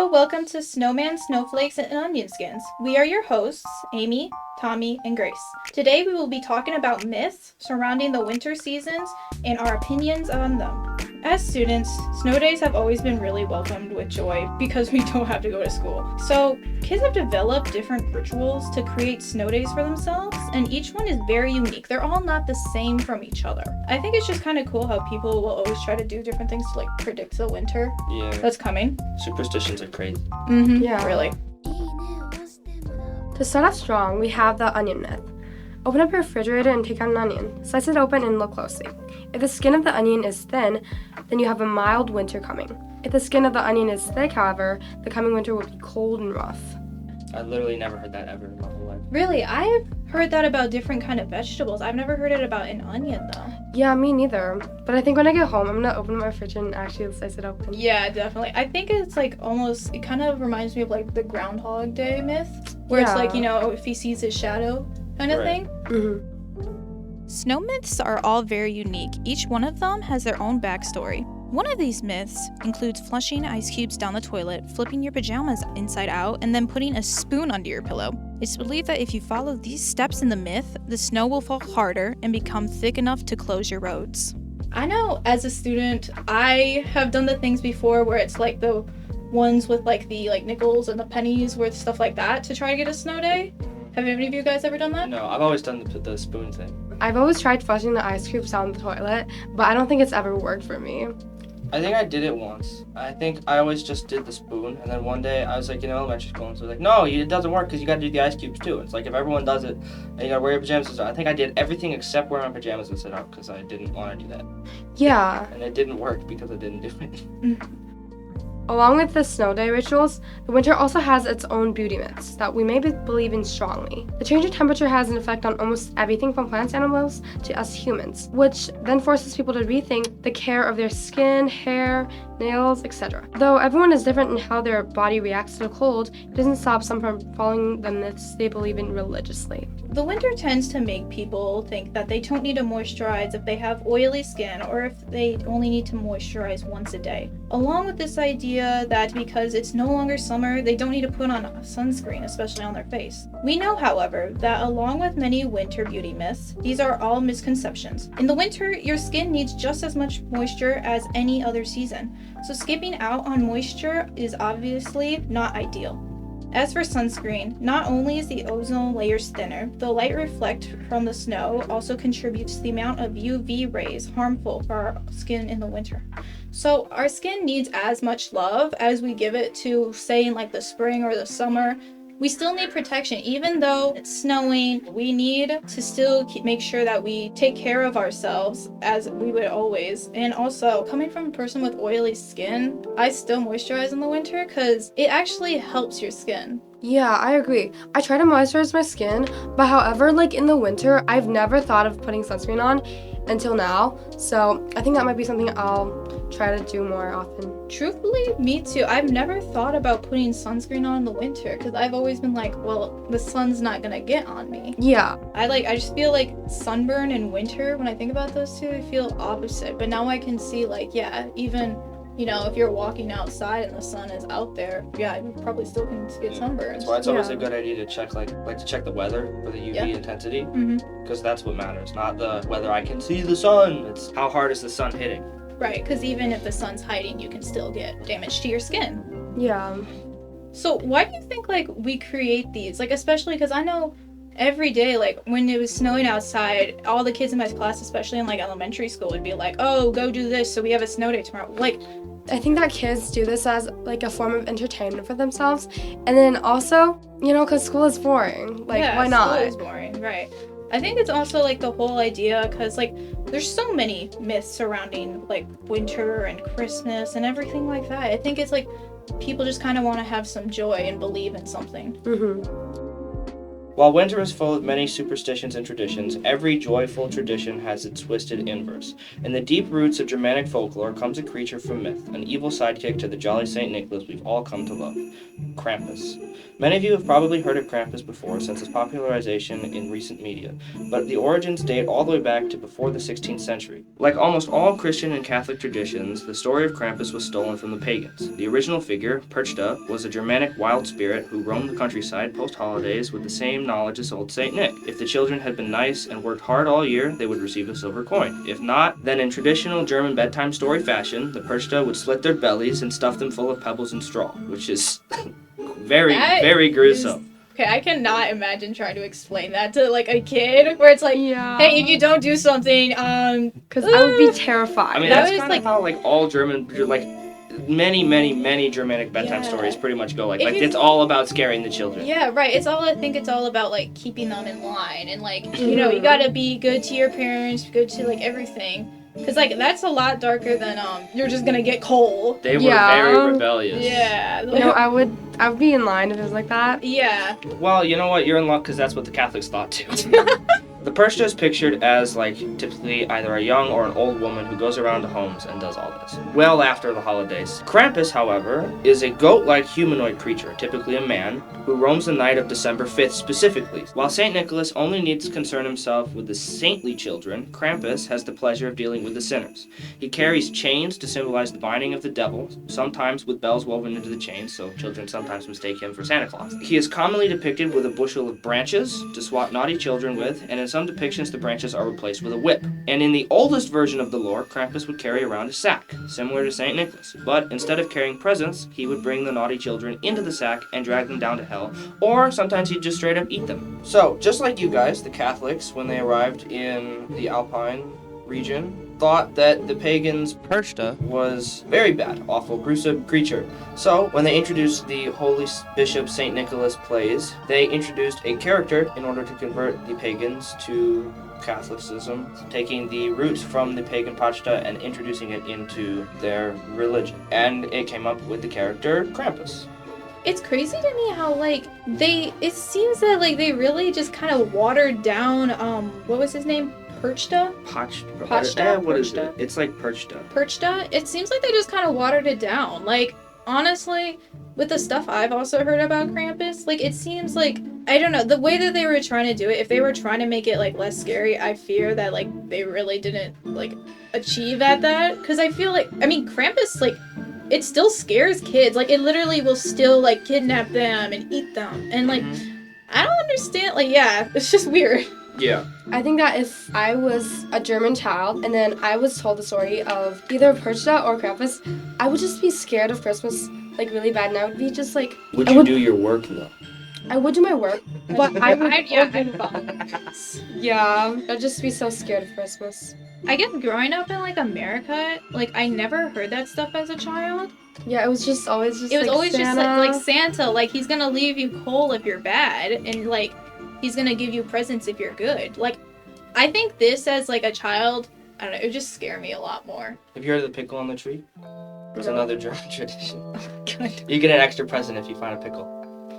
Hello, welcome to Snowman, Snowflakes, and Onion Skins. We are your hosts, Amy, Tommy, and Grace. Today we will be talking about myths surrounding the winter seasons and our opinions on them. As students, snow days have always been really welcomed with joy because we don't have to go to school. So, kids have developed different rituals to create snow days for themselves, and each one is very unique. They're all not the same from each other. I think it's just kind of cool how people will always try to do different things to predict the winter that's coming. Superstitions are crazy. Yeah. Really. To start off strong, we have the onion myth. Open up your refrigerator and take out an onion. Slice it open and look closely. If the skin of the onion is thin, then you have a mild winter coming. If the skin of the onion is thick, however, the coming winter will be cold and rough. I literally never heard that ever in my whole life. Really? I've heard that about different kind of vegetables. I've never heard it about an onion, though. Yeah, me neither. But I think when I get home, I'm gonna open my fridge and actually slice it open. Yeah, definitely. I think it's it kind of reminds me of the Groundhog Day myth, where it's if he sees his shadow kind of thing. Mm-hmm. Snow myths are all very unique. Each one of them has their own backstory. One of these myths includes flushing ice cubes down the toilet, flipping your pajamas inside out, and then putting a spoon under your pillow. It's believed that if you follow these steps in the myth, the snow will fall harder and become thick enough to close your roads. I know as a student, I have done the things before where it's the ones with the nickels and the pennies worth stuff like that to try to get a snow day. Have any of you guys ever done that? No, I've always done the spoon thing. I've always tried flushing the ice cubes down the toilet, but I don't think it's ever worked for me. I think I did it once. I think I always just did the spoon, and then one day I was in elementary school, and so no, it doesn't work because you got to do the ice cubes too. It's if everyone does it, and you got to wear your pajamas and stuff. I think I did everything except wear my pajamas and sit up because I didn't want to do that. Yeah. And it didn't work because I didn't do it. Along with the snow day rituals, the winter also has its own beauty myths that we may believe in strongly. The change in temperature has an effect on almost everything from plants and animals to us humans, which then forces people to rethink the care of their skin, hair, nails, etc. Though everyone is different in how their body reacts to the cold, it doesn't stop some from following the myths they believe in religiously. The winter tends to make people think that they don't need to moisturize if they have oily skin or if they only need to moisturize once a day. Along with this idea that because it's no longer summer, they don't need to put on sunscreen, especially on their face. We know, however, that along with many winter beauty myths, these are all misconceptions. In the winter, your skin needs just as much moisture as any other season, so skipping out on moisture is obviously not ideal. As for sunscreen, not only is the ozone layer thinner, the light reflected from the snow also contributes to the amount of UV rays harmful for our skin in the winter. So our skin needs as much love as we give it to, say, in the spring or the summer. We still need protection. Even though it's snowing, we need to still make sure that we take care of ourselves as we would always. And also, coming from a person with oily skin, I still moisturize in the winter because it actually helps your skin. Yeah, I agree. I try to moisturize my skin, but however, in the winter, I've never thought of putting sunscreen on until now. So I think that might be something I'll try to do more often. Truthfully, me too. I've never thought about putting sunscreen on in the winter because I've always been well, the sun's not gonna get on me. Yeah. I just feel sunburn in winter, when I think about those two, I feel opposite. But now I can see even if you're walking outside and the sun is out there, you probably still can get sunburned. That's why it's always a good idea to check to check the weather for the UV intensity, because that's what matters, not the whether I can see the sun. It's how hard is the sun hitting. Right, because even if the sun's hiding, you can still get damage to your skin. Yeah. So why do you think we create these? Especially because I know every day, when it was snowing outside, all the kids in my class, especially in elementary school, would be oh, go do this so we have a snow day tomorrow. I think that kids do this as a form of entertainment for themselves, and then also, because school is boring. Why not? School is boring, right? I think it's also the whole idea because there's so many myths surrounding winter and Christmas and everything like that. I think it's people just kind of want to have some joy and believe in something. While winter is full of many superstitions and traditions, every joyful tradition has its twisted inverse. In the deep roots of Germanic folklore comes a creature from myth, an evil sidekick to the jolly St. Nicholas we've all come to love, Krampus. Many of you have probably heard of Krampus before since its popularization in recent media, but the origins date all the way back to before the 16th century. Like almost all Christian and Catholic traditions, the story of Krampus was stolen from the pagans. The original figure, Perchta, was a Germanic wild spirit who roamed the countryside post-holidays with the same knowledge as old St. Nick. If the children had been nice and worked hard all year, they would receive a silver coin. If not, then in traditional German bedtime story fashion, the Perchta would slit their bellies and stuff them full of pebbles and straw, which is very gruesome. Okay, I cannot imagine trying to explain that to like a kid, where it's like, hey, if you don't do something, because I would be terrified. I mean, That that's was kind of how like all German, like many Germanic bedtime stories pretty much go. Like it's all about scaring the children. Yeah, right. I think it's all about like keeping them in line and like you know you gotta be good to your parents, good to like everything. Cause like that's a lot darker than you're just gonna get coal. They were very rebellious. Yeah. You know, I would be in line if it was like that. Yeah. Well, you know what? You're in luck because that's what the Catholics thought too. The Perchta is pictured as like typically either a young or an old woman who goes around to homes and does all this. Well after the holidays. Krampus, however, is a goat-like humanoid creature, typically a man, who roams the night of December 5th specifically. While St. Nicholas only needs to concern himself with the saintly children, Krampus has the pleasure of dealing with the sinners. He carries chains to symbolize the binding of the devil, sometimes with bells woven into the chains, so children sometimes mistake him for Santa Claus. He is commonly depicted with a bushel of branches to swat naughty children with, and in some depictions the branches are replaced with a whip. And in the oldest version of the lore, Krampus would carry around a sack, similar to St. Nicholas. But instead of carrying presents, he would bring the naughty children into the sack and drag them down to hell, or sometimes he'd just straight up eat them. So, just like you guys, the Catholics, when they arrived in the Alpine region, thought that the pagans' Perchta was very bad, awful, gruesome creature. So, when they introduced the Holy Bishop St. Nicholas plays, they introduced a character in order to convert the pagans to Catholicism, taking the roots from the pagan Perchta and introducing it into their religion. And it came up with the character Krampus. It's crazy to me how like it seems that like they really just kind of watered down what was his name? Perchta? Perchta? What is it? It's like Perchta. Perchta? It seems like they just kind of watered it down. Like, honestly, with the stuff I've also heard about Krampus, like, it seems like, I don't know, the way that they were trying to do it, if they were trying to make it, like, less scary, I fear that, like, they really didn't, like, achieve at that. Because I feel like, I mean, Krampus, like, it still scares kids. Like, it literally will still, like, kidnap them and eat them. And, like, I don't understand. Like, yeah, it's just weird. Yeah. I think that if I was a German child and then I was told the story of either Perchta or Krampus, I would just be scared of Christmas, like, really bad, and I would be just like... Would you do your work, though? I would do my work, but I would... I'd Yeah, I'd just be so scared of Christmas. I guess growing up in, like, America, like, I never heard that stuff as a child. Yeah, it was just always just It was like always Santa. just, like, Santa, like, he's gonna leave you cold if you're bad, and, like, he's gonna give you presents if you're good. Like, I think this as, like, a child, I don't know, it would just scare me a lot more. Have you heard of the pickle on the tree? It's another German tradition. God. You get an extra present if you find a pickle.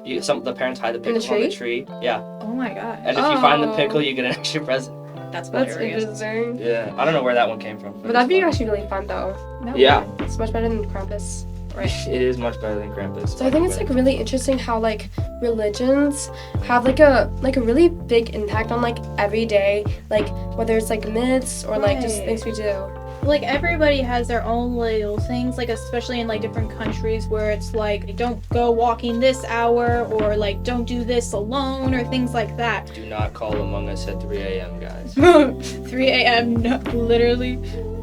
The parents hide the pickle on the tree. Yeah. Oh my god. And if you find the pickle, you get an extra present. That's That's hilarious. interesting. Yeah. I don't know where that one came from. But that'd be actually really fun, though. No. Yeah. It's much better than Krampus. Right. It is much better than Krampus. So I think it's like really interesting how like religions have like a really big impact on like everyday, like whether it's like myths or like just Right. things we do. Like, everybody has their own little things, like, especially in, like, different countries where it's like, don't go walking this hour, or, like, don't do this alone, or things like that. Do not call Among Us at 3 a.m., guys. 3 a.m., no, literally.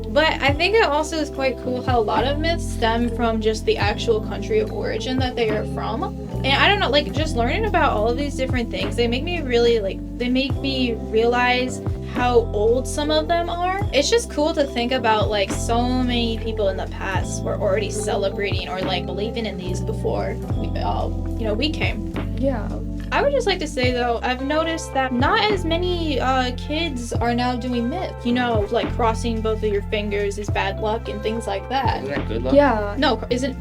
But I think it also is quite cool how a lot of myths stem from just the actual country of origin that they are from. And I don't know, like, just learning about all of these different things, they make me really, like, they make me realize how old some of them are. It's just cool to think about, like, so many people in the past were already celebrating or, like, believing in these before we came. Yeah. I would just like to say, though, I've noticed that not as many kids are now doing myths. You know, like crossing both of your fingers is bad luck and things like that. Isn't that good luck? Yeah. No, isn't.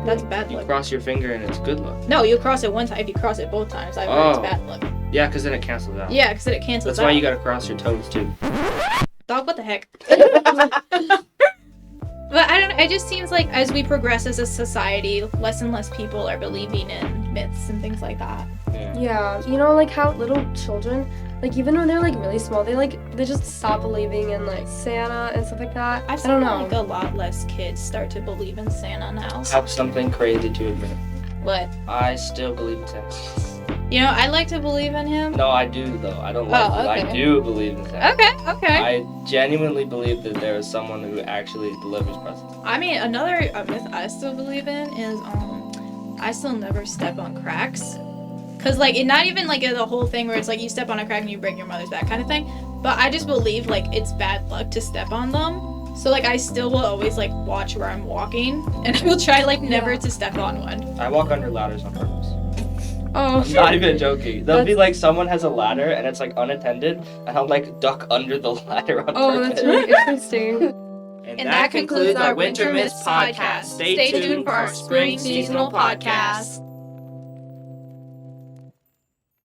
That's bad You luck. cross your finger and it's good luck. No, you cross it one time. If you cross it both times, I've heard it's bad luck. Yeah, because then it cancels out. Yeah, because it cancels That's out. why you gotta cross your toes too. Dog, what the heck? But I don't. It just seems like as we progress as a society, less and less people are believing in myths and things like that. Yeah, you know, like how little children, like even when they're like really small, they just stop believing in like Santa and stuff like that. I've I seen don't know. like a lot less kids start to believe in Santa now. I have something crazy to admit. But I still believe in Santa. you know, I like to believe in him. No, I do though. I don't like it. I okay. do believe in Santa. Okay. I genuinely believe that there is someone who actually delivers presents. I mean, another myth I still believe in is I still never step on cracks. Cause like it not even like the whole thing where it's like you step on a crack and you break your mother's back kind of thing. But I just believe like it's bad luck to step on them. So like I still will always like watch where I'm walking and I will try like never to step on one. I walk under ladders on purpose. Oh, I'm not even joking. There'll be like someone has a ladder and it's like unattended and I'll like duck under the ladder on purpose. that's really interesting. And that concludes our Winter Myths podcast. Stay tuned for our spring seasonal podcast.